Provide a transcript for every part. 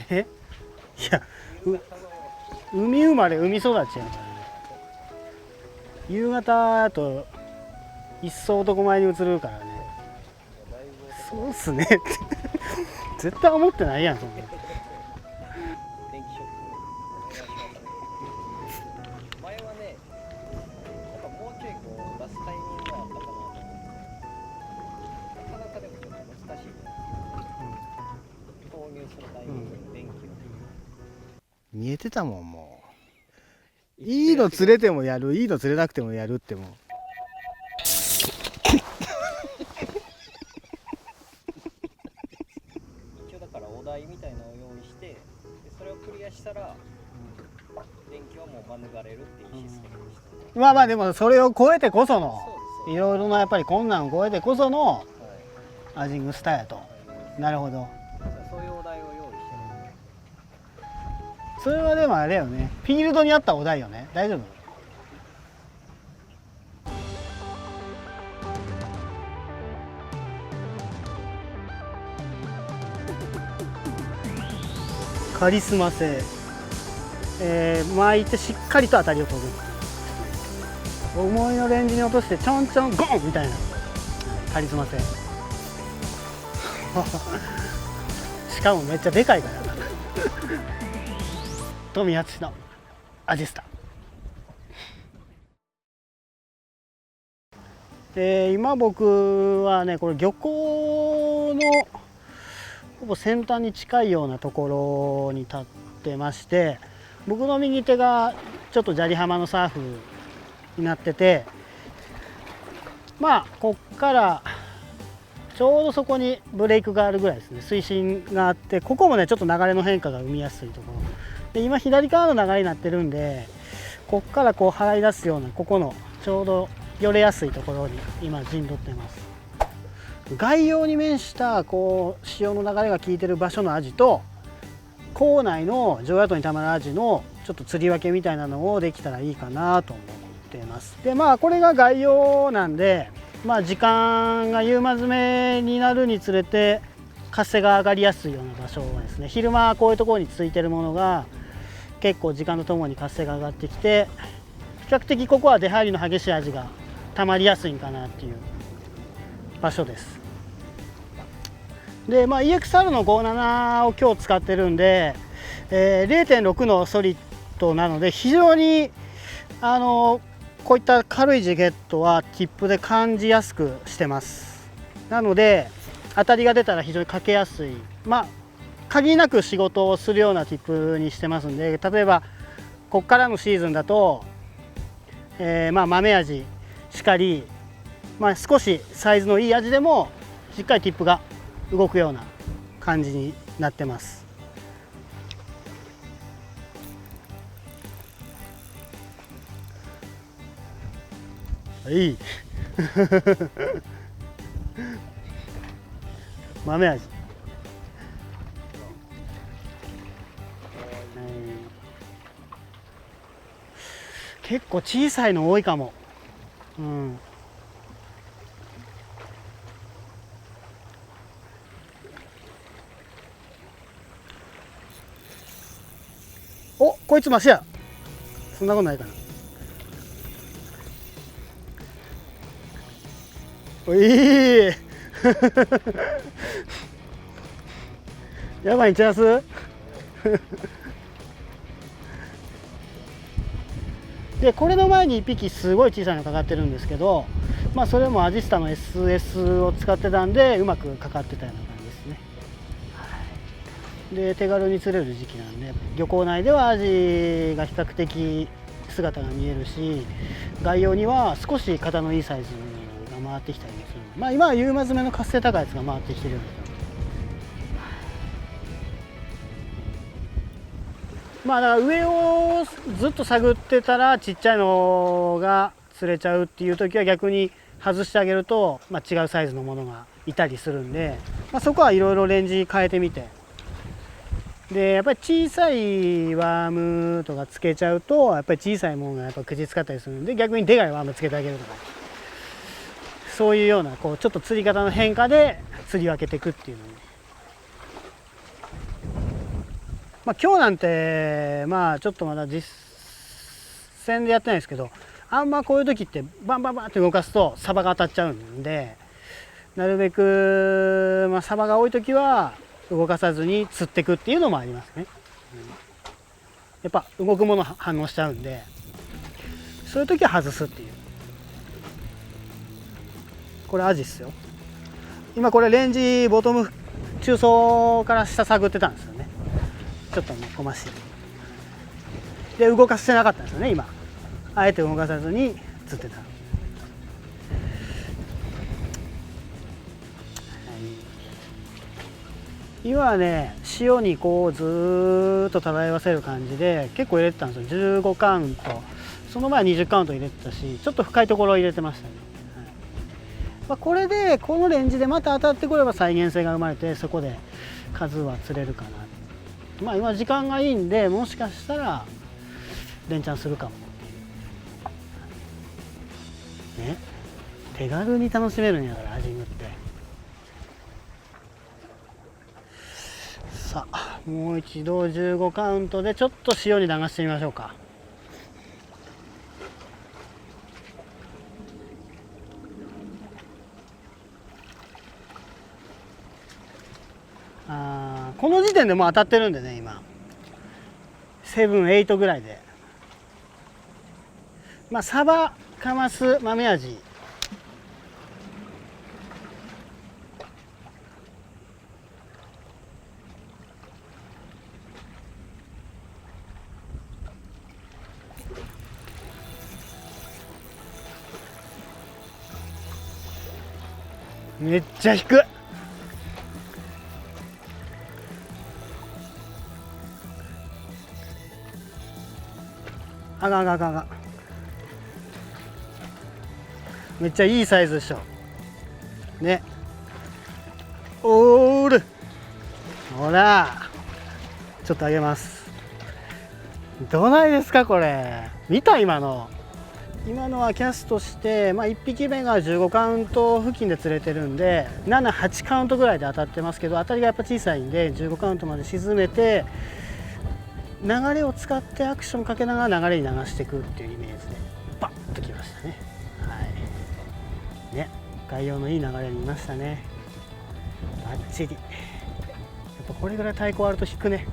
いや、海生まれ海育ちやからね。夕方だと一層男前に映るからね。そうっすねって絶対思ってないやんそんな。電気ショック前はね、やっぱもうちょいこう出すタイミングがあったかなと思って、なかなかでもちょっと難しいね、投入するタイミングで電気を、見えてたもん。もういいの釣れてもやる、いいの釣れなくてもやるってもう一応だからお題みたいなのを用意して、でそれをクリアしたら、電気はもう免れるっていうシステムにして、まあまあでもそれを超えてこそのそうですいろいろなやっぱり困難を超えてこそのはいアジングスターやと。なるほど。そういうお題を用意してるんで、それはでもあれよね、フィールドに合ったお題よね。大丈夫？カリスマ性、巻いてしっかりと当たりを取る。思いのレンジに落としてちょんちょんゴンみたいなカリスマ性しかもめっちゃでかいから富敦のアジスタ。今僕はねこれ漁港のほぼ先端に近いようなところに立ってまして、僕の右手がちょっと砂利浜のサーフになってて、まあこっからちょうどそこにブレイクがあるぐらいですね。水深があって、ここもねちょっと流れの変化が生みやすいところで、今左側の流れになってるんで、こっからこう払い出すようなここのちょうど寄れやすいところに今陣取ってます。外洋に面したこう潮の流れが効いてる場所のアジと港内の常夜灯にたまるアジのちょっと釣り分けみたいなのをできたらいいかなと思ってます。でまあこれが外洋なんで、まあ時間が夕間詰めになるにつれて活性が上がりやすいような場所はですね、昼間こういうところについてるものが結構時間とともに活性が上がってきて、比較的ここは出入りの激しいアジがたまりやすいんかなっていう場所です。で、まあ、EXR の57を今日使ってるんで、0.6 のソリッドなので非常にこういった軽いジゲットはティップで感じやすくしてます。なので当たりが出たら非常にかけやすい、まあ限りなく仕事をするようなティップにしてますんで、例えばこっからのシーズンだと、まあ豆アジしかり、まあ、少しサイズのいいアジでもしっかりティップが動くような感じになってます。いい豆アジ、結構小さいの多いかも。うん、お、こいつマシや。そんなことないかな。おいやばいんちゃいますでこれの前に1匹すごい小さいのかかってるんですけど、まあ、それもアジスタの SS を使ってたんでうまくかかってたような感じですね。で手軽に釣れる時期なんで漁港内ではアジが比較的姿が見えるし、外洋には少し型のいいサイズが回ってきたりもする。まあ今は夕間詰めの活性高いやつが回ってきてるような感じ。まあだから上をずっと探ってたらちっちゃいのが釣れちゃうっていう時は逆に外してあげると、まあ、違うサイズのものがいたりするんで、まあ、そこはいろいろレンジ変えてみて、でやっぱり小さいワームとかつけちゃうとやっぱり小さいものがやっぱ口使ったりするんで、逆にでかいワームつけてあげるとか、そういうようなこうちょっと釣り方の変化で釣り分けていくっていうのに今日なんてちょっとまだ実戦でやってないですけど、あんまこういう時ってバンバンバンって動かすとサバが当たっちゃうんで、なるべく、サバが多い時は動かさずに釣っていくっていうのもありますね。やっぱ動くもの反応しちゃうんで、そういう時は外すっていう。これアジっすよ。今これレンジボトム中層から下探ってたんですよね。ちょっとこましいで動かしてなかったんですよね。今あえて動かさずに釣ってた。今はね、塩にこうずーっと漂わせる感じで結構入れてたんですよ。15カウント、その前は20カウント入れてたし、ちょっと深いところを入れてましたね。これでこのレンジでまた当たってくれば再現性が生まれて、そこで数は釣れるかな。今時間がいいんで、もしかしたら連チャンするかもね。手軽に楽しめるんやから、アジングって。さあ、もう一度15カウントでちょっと塩に流してみましょうか。この時点でもう当たってるんでね、今7、8ぐらいで、サバ、カマス、マメアジ、めっちゃ引く。あがんあがんあがん。めっちゃいいサイズでしょね。おーる、ほら、ちょっとあげます。どないですかこれ、見た？今のはキャストして、1匹目が15カウント付近で釣れてるんで、7、8カウントぐらいで当たってますけど、当たりがやっぱ小さいんで15カウントまで沈めて、流れを使ってアクションかけながら流れに流していくっていうイメージでバッときましたね。はいね、概要のいい流れにいましたね。バッチリ。やっぱこれぐらい太鼓あると引くね。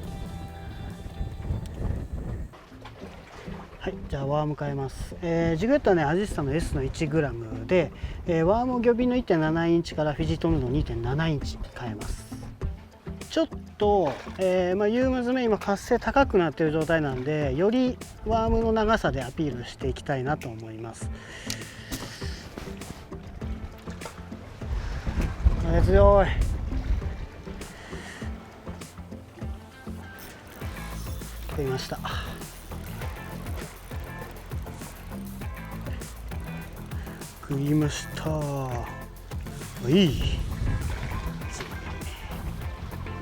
はい、じゃあワーム変えます。ジグエットはね、アジスタの S の 1g で、ワームを魚瓶の 1.7 インチからフィジトヌの 2.7 インチ変えます。ちょっと、ユーム詰め今活性高くなっている状態なんで、よりワームの長さでアピールしていきたいなと思います。強い。食いました。食いました。いい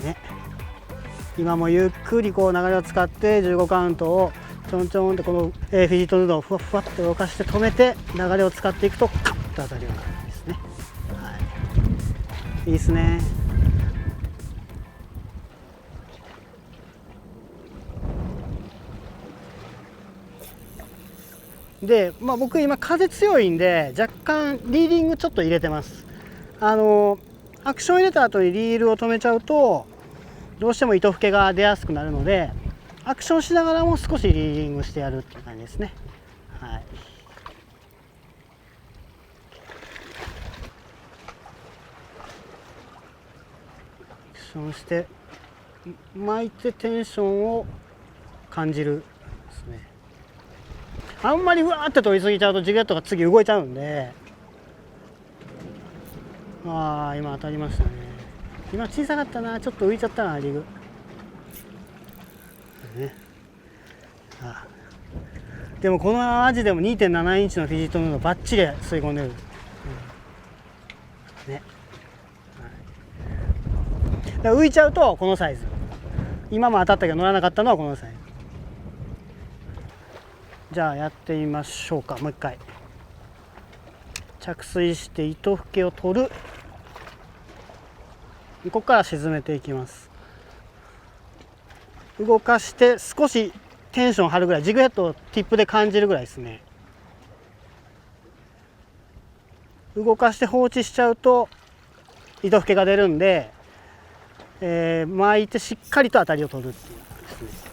ね。今もゆっくりこう流れを使って15カウントをちょんちょんってこの、フィジットヌードをふわふわって動かして止めて、流れを使っていくとカッと当たるような感じですね。はい、いいですね。で、僕今風強いんで若干リーディングちょっと入れてます。アクション入れた後にリールを止めちゃうとどうしても糸吹けが出やすくなるので、アクションしながらも少しリーディングしてやるっていう感じですね。はい、アクションして巻いてテンションを感じるですね。あんまりうわーって飛びすぎちゃうとジグエットが次動いちゃうんで。今当たりましたね。今小さかったな、ちょっと浮いちゃったなリグ、ね。でもこのアジでも 2.7 インチのフィジットヌードバッチリ吸い込んでる、ね。だから浮いちゃうとこのサイズ、今も当たったけど乗らなかったのはこのサイズ。じゃあやってみましょうか。もう一回着水して糸吹けを取る。ここから沈めていきます。動かして少しテンション張るぐらい、ジグヘッドをティップで感じるぐらいですね。動かして放置しちゃうと糸吹けが出るんで、巻いてしっかりと当たりを取るっていうですね。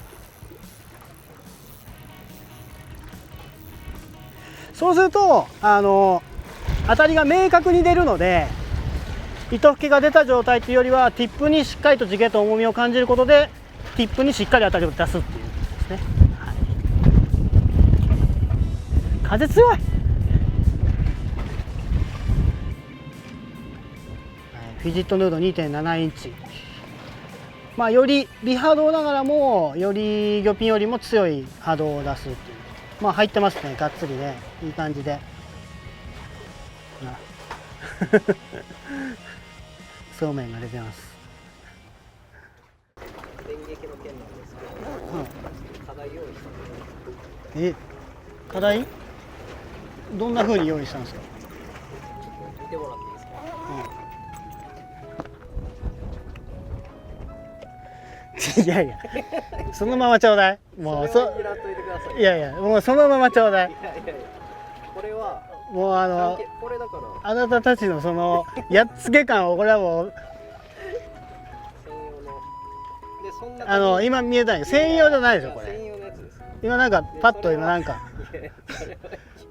そうすると当たりが明確に出るので、糸吹きが出た状態というよりはティップにしっかりとジグヘッドの重みを感じることでティップにしっかり当たりを出すっていうですね。はい、風強い。フィジットヌード 2.7 インチ、まあ、より微波動ながらもより魚ピンよりも強い波動を出すっていう、まあ入ってますね、がっつりね、いい感じでそうめんが出てます。電撃の件なんですけど、課題用意したんで。課題どんな風に用意したんですか？見てもらっていいですか？いやいや、そのままちょうだい。もういやいや、もうそのままちょうだい。これはもうこれだからあなたたちのそのやっつけ感を、これはもう専用ので、そんな今見えたんよ、専用じゃないでしょこれ。専用のやつです。今なんかパッと今なんか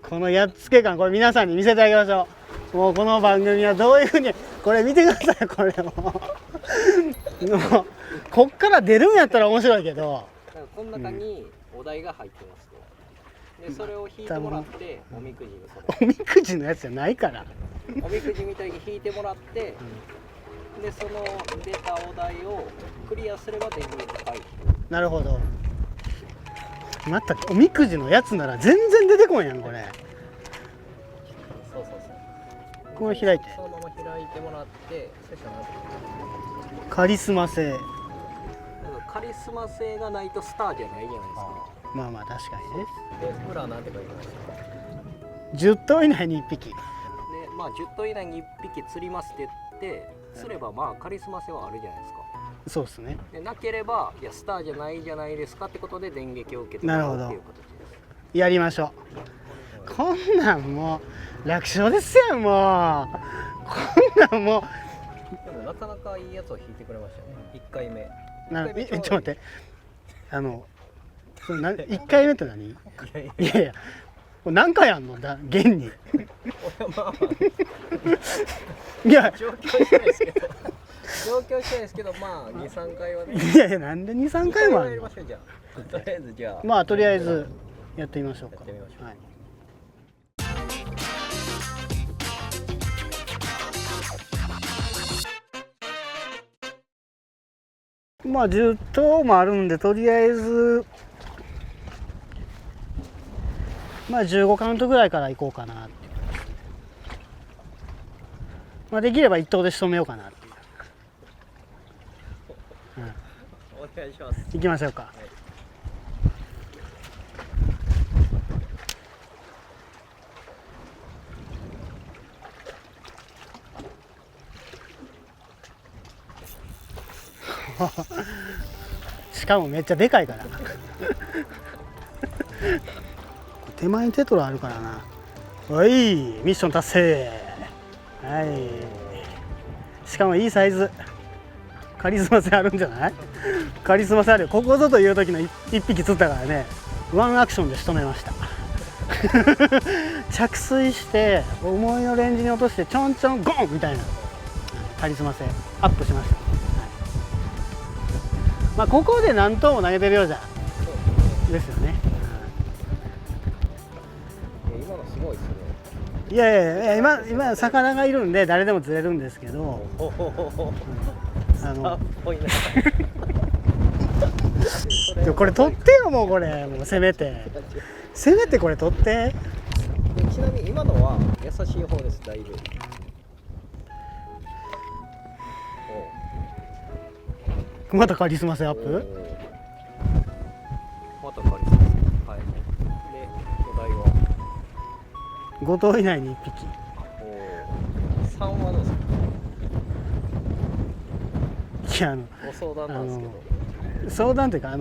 このやっつけ感、これ皆さんに見せてあげましょう。もうこの番組はどういうふうに、これ見てください。これもうこっから出るんやったら面白いけど、この中にお題が入ってますと。でそれを引いてもらって、おみくじのおみくじのやつじゃないから、おみくじみたいに引いてもらって、でその出たお題をクリアすれば電撃回避。なるほど。またおみくじのやつなら全然出てこんやんこれ。そうそうそう。これ開いて、そのまま開いてもらって、そしたらカリスマ性。カリスマ性がないとスターじゃないじゃないですか。まあまあ確かにね。で裏なんて書いてました？ 10頭以内に1匹。でまあ10頭以内に1匹釣りますって言って釣れば、まあカリスマ性はあるじゃないですか。そうですね。でなければ、いやスターじゃないじゃないですかってことで電撃を受けてもらうっていう形です。やりましょう。こんなんもう楽勝ですよ。もうこんなんもでもなかなかいいやつを引いてくれましたね。1回目。ちょっと待って、それ1回目って何？いやいや、これ何回あんのだ現に。いや状況してないですけどまあ2、3回はね。いやいや、なんで2、3回もあるの？とりあえずじゃあ、まあとりあえずやってみましょうか。やってみましょう。はい。まあ10頭もあるんで、とりあえずまあ15カウントぐらいからいこうかなっていう。まあできれば1頭で仕留めようかなっていう。お願いします。行きましょうか。はいしかもめっちゃでかいから手前にテトラあるからな。はい、ミッション達成。はい、しかもいいサイズ。カリスマ性あるんじゃない？カリスマ性あるよ。ここぞという時の1匹釣ったからね、ワンアクションで仕留めました着水して重いのレンジに落としてちょんちょんゴンみたいなカリスマ性アップしました。まあここで何頭も投げてるようじゃですよね。今のすごいですね。いやいやいや、今魚がいるんで誰でも釣れるんですけど、でもこれ取ってよ、もうこれもうせめてこれ取って。ちなみに今のは優しい方です。だいぶまたカリスマ性アップ。またカリスマ性。はい。でお題は5頭以内に1匹。3はどうですか？いやご相談なんですけど。相談というか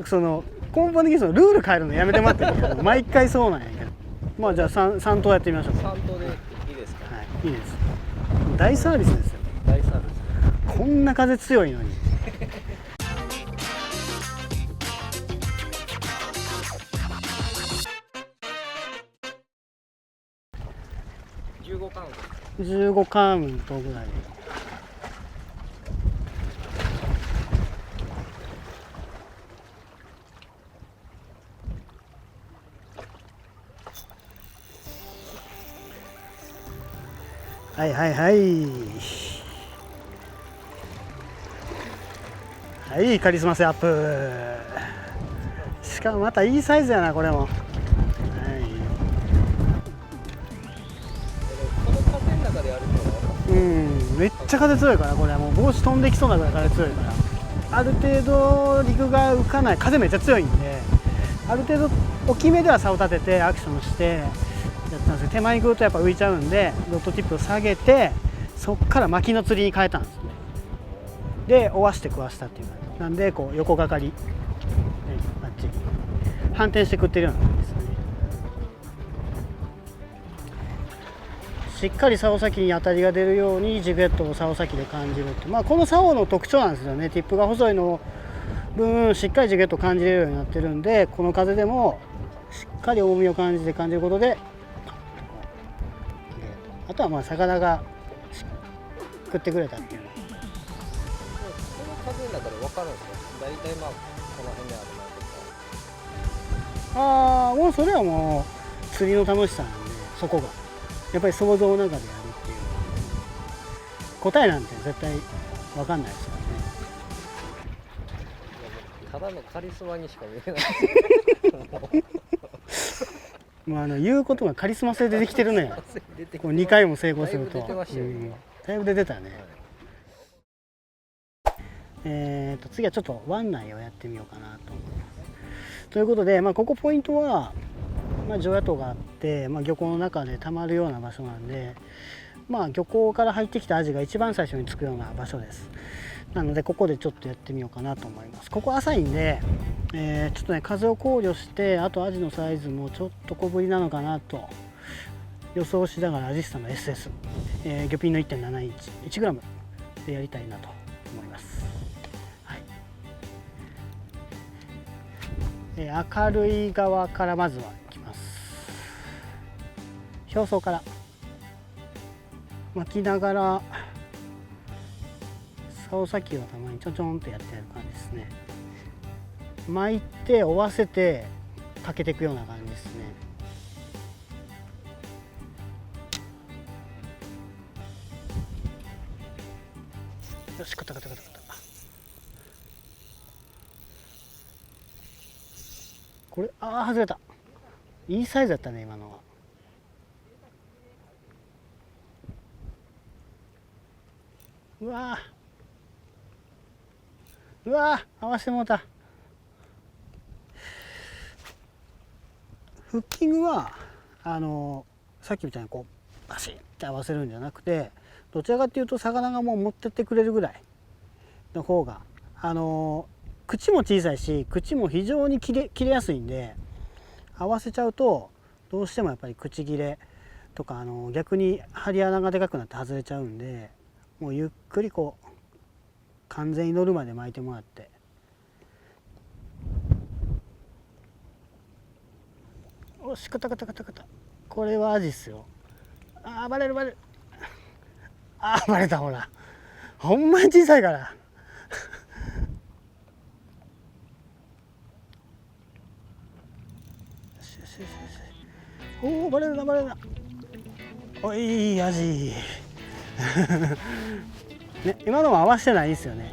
その根本的にそのルール変えるのやめてもらっていいかな。毎回そうなんやけど、まあじゃあ 3頭やってみましょう。3頭でいいですか？はい、いいです。大サービスですよ。大サービス。こんな風強いのに。15カウント。15カウントぐらい。はいはいはいはい、カリスマ性アップ。しかもまたいいサイズやなこれも。はい、この風の中でやるとめっちゃ風強いから、これはもう帽子飛んできそうなぐらい風強いから、ある程度陸が浮かない、風めっちゃ強いんで、ある程度大きめでは差を立ててアクションしてやったんですけど、手前に来るとやっぱ浮いちゃうんで、ドットティップを下げて、そこから巻きの釣りに変えたんですね。で追わして食わしたっていう感じなんで、こう横がかり、あっち反転して食ってるような感じですね。しっかり竿先に当たりが出るようにジグヘッドを竿先で感じるって、この竿の特徴なんですよね。ティップが細いの分しっかりジグヘッドを感じれるようになってるんで、この風でもしっかり重みを感じることで、あとは魚が食ってくれたっていう。この風の中で分かるんですか？大体この辺にあるなとか。もうそれはもう釣りの楽しさなんで、そこがやっぱり想像の中でやるっていう、答えなんて絶対分かんないですよね。ただのカリスマにしか見えない。もう言うことがカリスマ性でできてるね。こう2回も成功すると。だいぶ出てたね。次はちょっと湾内をやってみようかなと思います。ということで、ここポイントは、常夜灯があって、漁港の中でたまるような場所なんで、漁港から入ってきたアジが一番最初につくような場所です。なのでここでちょっとやってみようかなと思います。ここ浅いんで、ちょっとね風を考慮して、あとアジのサイズもちょっと小ぶりなのかなと予想しながら、アジスタの SS、魚ピンの 1.7 インチ 1g でやりたいなと思います。明るい側からまずは行きます。表層から巻きながら、竿先をたまにちょちょんとやってやる感じですね。巻いて追わせてかけていくような感じですね。よし、食った食った食った食った。これ外れた。いいサイズだったね今のは。うわ合わせてもうた。フッキングはさっきみたいにこうバシッて合わせるんじゃなくて、どちらかというと魚がもう持ってってくれるぐらいの方が、口も小さいし口も非常に切れやすいんで、合わせちゃうとどうしてもやっぱり口切れとか、逆に針穴がでかくなって外れちゃうんで、もうゆっくりこう完全に乗るまで巻いてもらって、おし、くたくたくたくた。これはアジっすよ。バレるバレる。バレた。ほらほんまに小さいから。よしよしよしよし。バレるなバレるな。おいアジ。ね、今のも合わせてないですよね。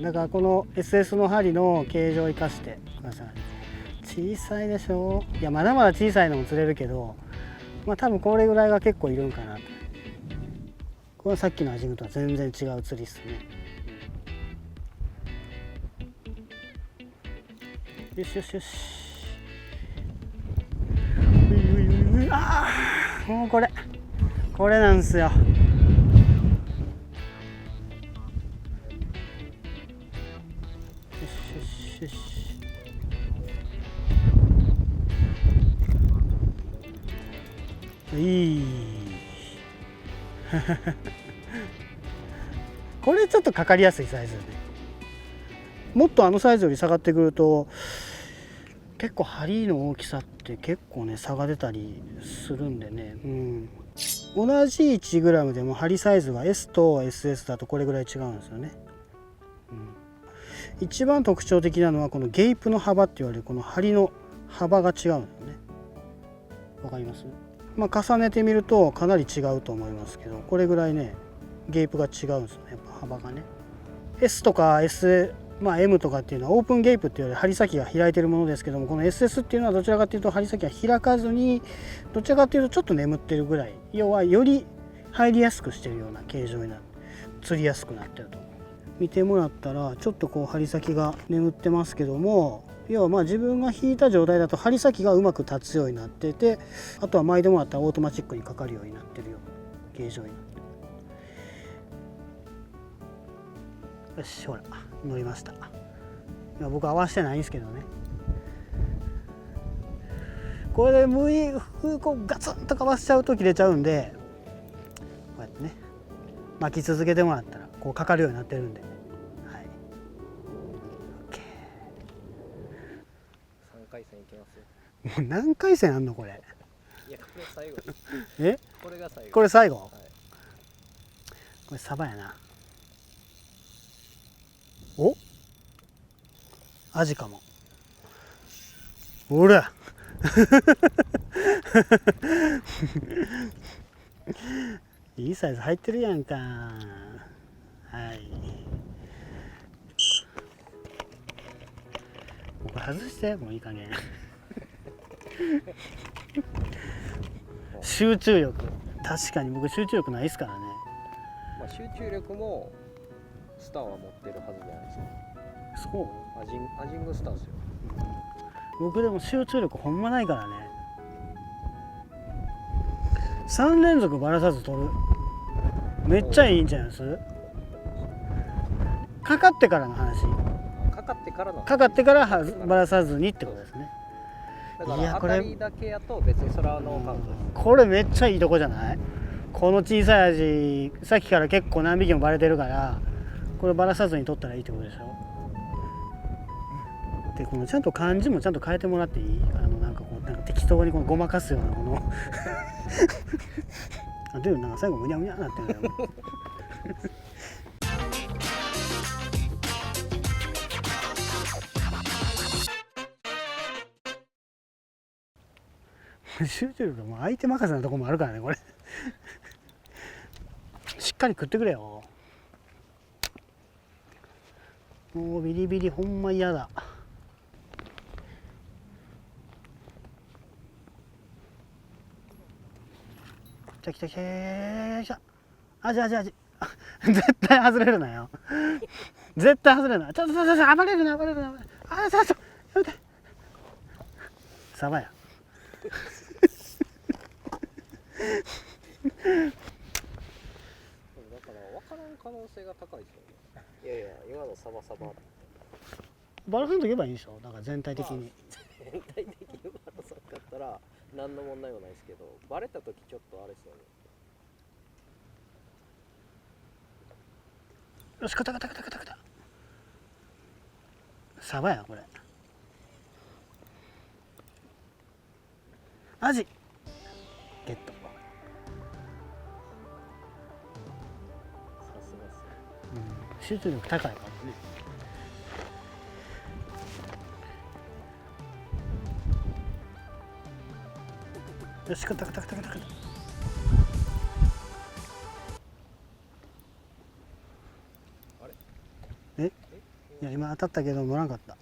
だからこの SS の針の形状を生かしてください。小さいでしょ。いやまだまだ小さいのも釣れるけど、多分これぐらいが結構いるんかなと。これはさっきのアジングとは全然違う釣りっすね。よしよしよし。もうこれなんですよ。よしいいこれちょっとかかりやすいサイズね。もっとあのサイズより下がってくると結構針の大きさって結構ね差が出たりするんでね、同じ 1g でも針サイズが S と SS だとこれぐらい違うんですよね。一番特徴的なのはこのゲイプの幅って言われるこの針の幅が違うんですよね。わかります？重ねてみるとかなり違うと思いますけど、これぐらいねゲイプが違うんですよね。やっぱ幅がね S とか M とかっていうのはオープンゲイプっていうより針先が開いてるものですけども、この SS っていうのはどちらかというと針先が開かずにどちらかというとちょっと眠ってるぐらい、要はより入りやすくしてるような形状になって釣りやすくなってると。見てもらったらちょっとこう針先が眠ってますけども、要は自分が引いた状態だと針先がうまく立つようになってて、あとは巻いてもらったらオートマチックにかかるようになってるような形状になってる。よし、ほら乗りました。今僕合わせてないんですけどね。これでこうガツンとかわせちゃうと切れちゃうんで、こうやってね巻き続けてもらったらこうかかるようになってるんで、はい、3回戦いきますよ。もう何回戦あんのこれ。いやこれ最後です。え、これが最後。これ最後、はい、これサバやな。お、アジかも。ほらいいサイズ入ってるやんか。はい、これ外してもういい加減集中力、確かに僕集中力ないですからね。集中力もスターは持ってるはずじゃないですか。そう、アジングスターですよ。僕でも集中力ほんまないからね。3連続ばらさず取る、めっちゃいいんじゃないです？かかってからの話。かかってからの話。かかってからばらさずにってことですね。だから当たりだけやと別にそれはノーカウントです。これめっちゃいいとこじゃない？この小さいアジさっきから結構何匹もバレてるから、こればらさずに取ったらいいってことでしょ。でこのちゃんと漢字もちゃんと変えてもらっていい？なんか適当にこのごまかすようなこのあ、でもなんか最後むにゃむにゃなってるよ集中力もう相手任せなとこもあるからねこれしっかり食ってくれよ。もうビリビリほんま嫌だ。来た来た来た来た。アジ絶対外れるなよ絶対外れるな。ちょっと暴れるな暴れるな。あ、そうやめて。サバやだから分からん可能性が高いですよね。いやいや今のサババラさんと言えばいいでしょ。だから全体的に、全体的にバラさんかったら何の問題もないですけど、バレた時ちょっとあれですよね。よし、カタカタカタカタカタ。サバやこれ。アジゲット。さすがっすね。集中力高いからね。よし、カタカタカタカタカタ。え、いや今当たったけど乗らんかった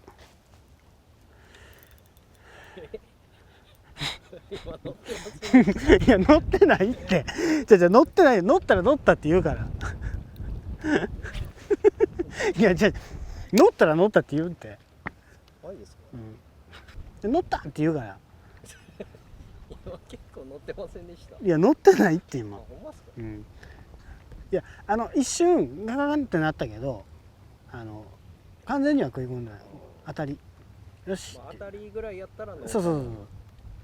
今乗ってますね。いや乗ってないって。じゃ乗ってない。乗ったら乗ったって言うからいや乗ったら乗ったって言うって。マジですか？乗ったって言うから。今結構乗ってませんでした。いや乗ってないって今。ほんまっすか？いや一瞬ガガガンってなったけど完全には食い込んだよ。当たりよしって、当たりぐらいやったらそう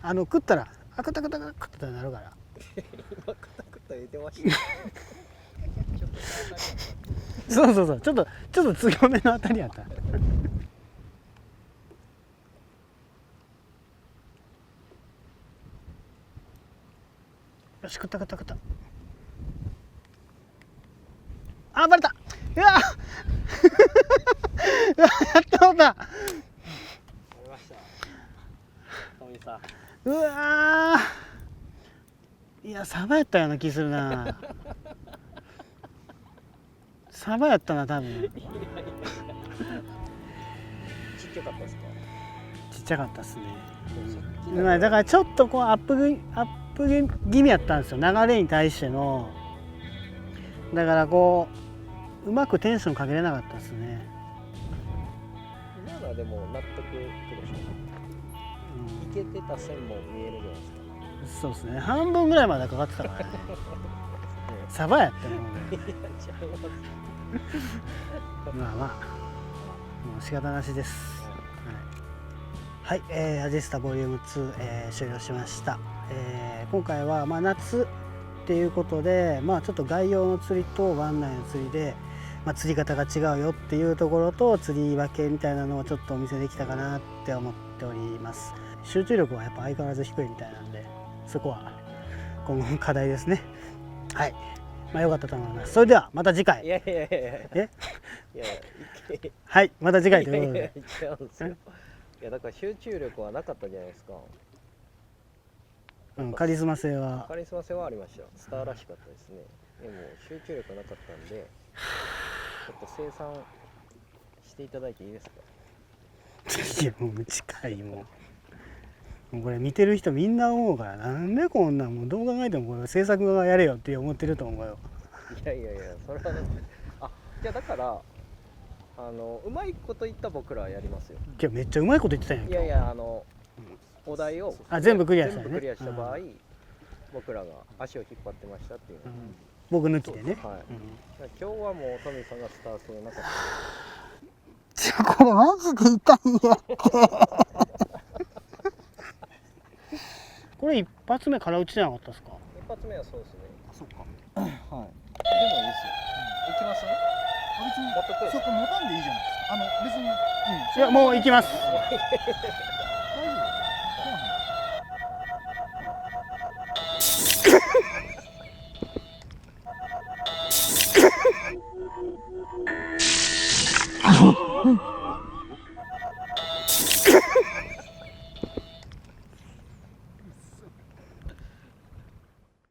食ったらあ食った食った食ったってなるから。今カタカタ言ってましたちょっとそうそうそう、ちょっと強めの当たりやった。よし、食った食った食った。あ、バレた。うわうわ、やったもった。ありましたトミーさん。うわー、いや、サバやったような気するな。サバやったな、多分。ちっちゃかったですか？ちっちゃかったっすね。さっきのまあだからちょっとこうアップ気味やったんですよ、流れに対しての。だからこううまくテンションかけれなかったですね。今のはでも納得いくでしょ。いけてた線も見えるじゃないですか。そうですね、半分ぐらいまでかかってたからね。サバやってもうね。いや違います。まあまあ、もう仕方なしです。はい、アジェスタボリューム2、終了しました。今回はまあ夏っていうことで、まあちょっと外洋の釣りと湾内の釣りで、まあ、釣り方が違うよっていうところと釣り分けみたいなのをちょっとお見せできたかなって思っております。集中力はやっぱ相変わらず低いみたいなんで、そこは今後の課題ですね。はい、まあ良かったと思います。それではまた次回。いやいやいやいや。えいやいけ。はい、また次回といいうやいことで。や違うんですよ。いやだから集中力はなかったじゃないですか。カリスマ性はカリスマ性はありました。スターらしかったですね。でも集中力なかったんで、ちょっと生産していただいていいですか。いやもう近いもうこれ見てる人みんな思うから、なんでこんなんもうどう考えてもこれ制作側やれよって思ってると思うよ。いやいやいや、それはね。あ、じゃあだからうまいこと言った僕らはやりますよ。今日めっちゃうまいこと言ってたんやん。いやいやお題を全部クリアしたよね。全部クリアした場合、僕らが足を引っ張ってましたっていうの。僕抜きでね。はい。今日はもうトミーさんがスタートなかった。これマジで痛いやって。これ一発目から打ちじゃなかったですか？一発目はそうですね。あ、そっか。はい。でもいいですよ。行きます？別に持ってくる。そこ持たんでいいじゃないですか。別に、いやもう行きます。大丈夫。うん